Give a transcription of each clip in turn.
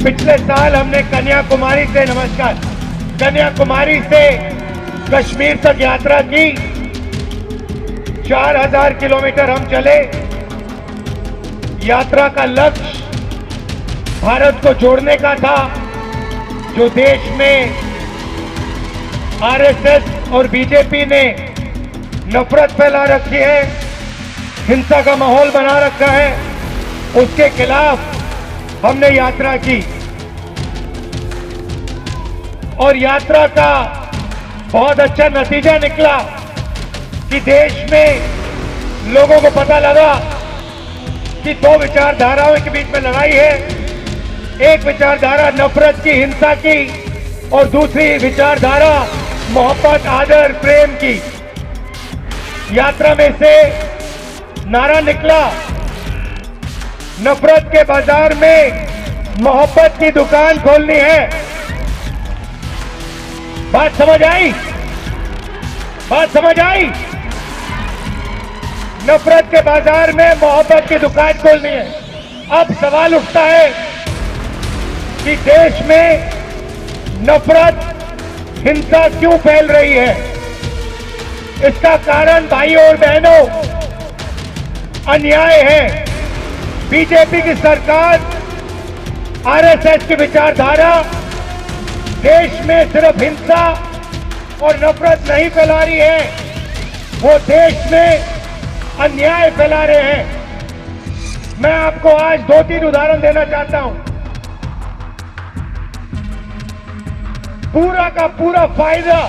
पिछले साल हमने कन्याकुमारी से कश्मीर तक यात्रा की। 4000 किलोमीटर हम चले। यात्रा का लक्ष्य भारत को जोड़ने का था, जो देश में आरएसएस और बीजेपी ने नफरत फैला रखी है, हिंसा का माहौल बना रखा है, उसके खिलाफ हमने यात्रा की। और यात्रा का बहुत अच्छा नतीजा निकला कि देश में लोगों को पता लगा कि दो विचारधाराओं के बीच में लड़ाई है। एक विचारधारा नफरत की, हिंसा की, और दूसरी विचारधारा मोहब्बत, आदर, प्रेम की। यात्रा में से नारा निकला, नफरत के बाजार में मोहब्बत की दुकान खोलनी है। बात समझ आई? नफरत के बाजार में मोहब्बत की दुकान खोलनी है। अब सवाल उठता है कि देश में नफरत, हिंसा क्यों फैल रही है? इसका कारण भाइयों और बहनों अन्याय है। बीजेपी की सरकार, आरएसएस की विचारधारा देश में सिर्फ हिंसा और नफरत नहीं फैला रही है, वो देश में अन्याय फैला रहे हैं। मैं आपको आज 2-3 उदाहरण देना चाहता हूं। पूरा का पूरा फायदा,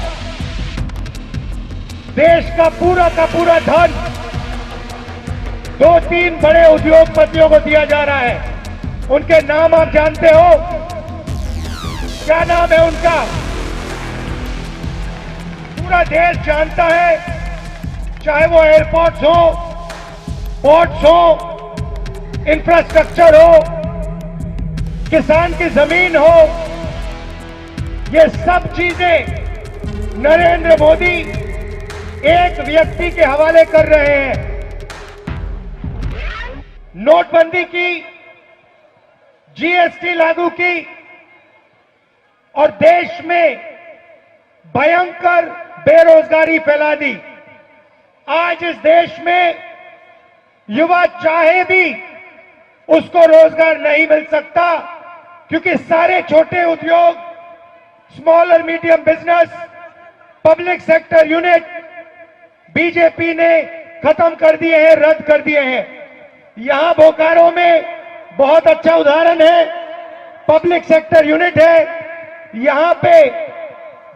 देश का पूरा धन 2-3 बड़े उद्योगपतियों को दिया जा रहा है। उनके नाम आप जानते हो? क्या नाम है उनका? पूरा देश जानता है, चाहे वो एयरपोर्ट्स हो, पोर्ट्स हो, इंफ्रास्ट्रक्चर हो, किसान की जमीन हो, ये सब चीजें नरेंद्र मोदी एक व्यक्ति के हवाले कर रहे हैं। नोटबंदी की, जीएसटी लागू की और देश में भयंकर बेरोजगारी फैला दी। आज इस देश में युवा चाहे भी उसको रोजगार नहीं मिल सकता, क्योंकि सारे छोटे उद्योग, स्मॉल और medium business, public sector unit BJP ने खत्म कर दिए हैं, रद्द कर दिए हैं। यहां बोकारो में बहुत अच्छा उदाहरण है, पब्लिक सेक्टर यूनिट है। यहां पे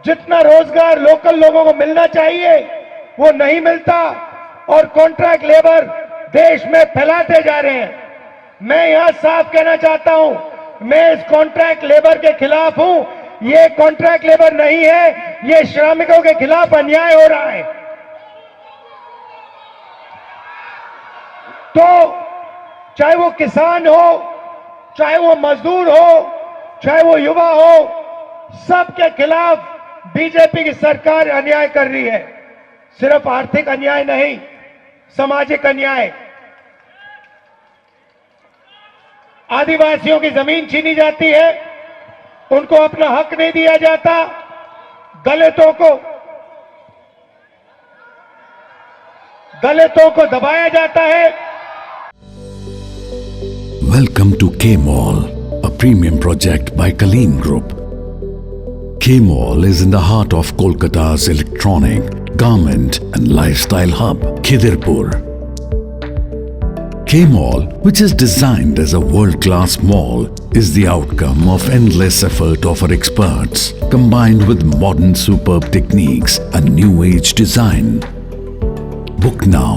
जितना रोजगार लोकल लोगों को मिलना चाहिए वो नहीं मिलता, और कॉन्ट्रैक्ट लेबर देश में फैलाते जा रहे हैं। मैं यहां साफ कहना चाहता हूं, मैं इस कॉन्ट्रैक्ट लेबर के खिलाफ हूं। ये कॉन्ट्रैक्ट लेबर नहीं है, ये श्रमिकों के खिलाफ अन्याय हो रहा है। तो चाहे वो किसान हो, चाहे वो मजदूर हो, चाहे वो युवा हो, सबके खिलाफ बीजेपी की सरकार अन्याय कर रही है। सिर्फ आर्थिक अन्याय नहीं, सामाजिक अन्याय। आदिवासियों की जमीन छीनी जाती है, उनको अपना हक नहीं दिया जाता। दलितों को दबाया जाता है। Welcome to K-Mall, a premium project by Kaleen Group. K-Mall is in the heart of Kolkata's electronic, garment and lifestyle hub, Khidirpur. K-Mall, which is designed as a world-class mall, is the outcome of endless effort of our experts, combined with modern superb techniques and new age design. Book now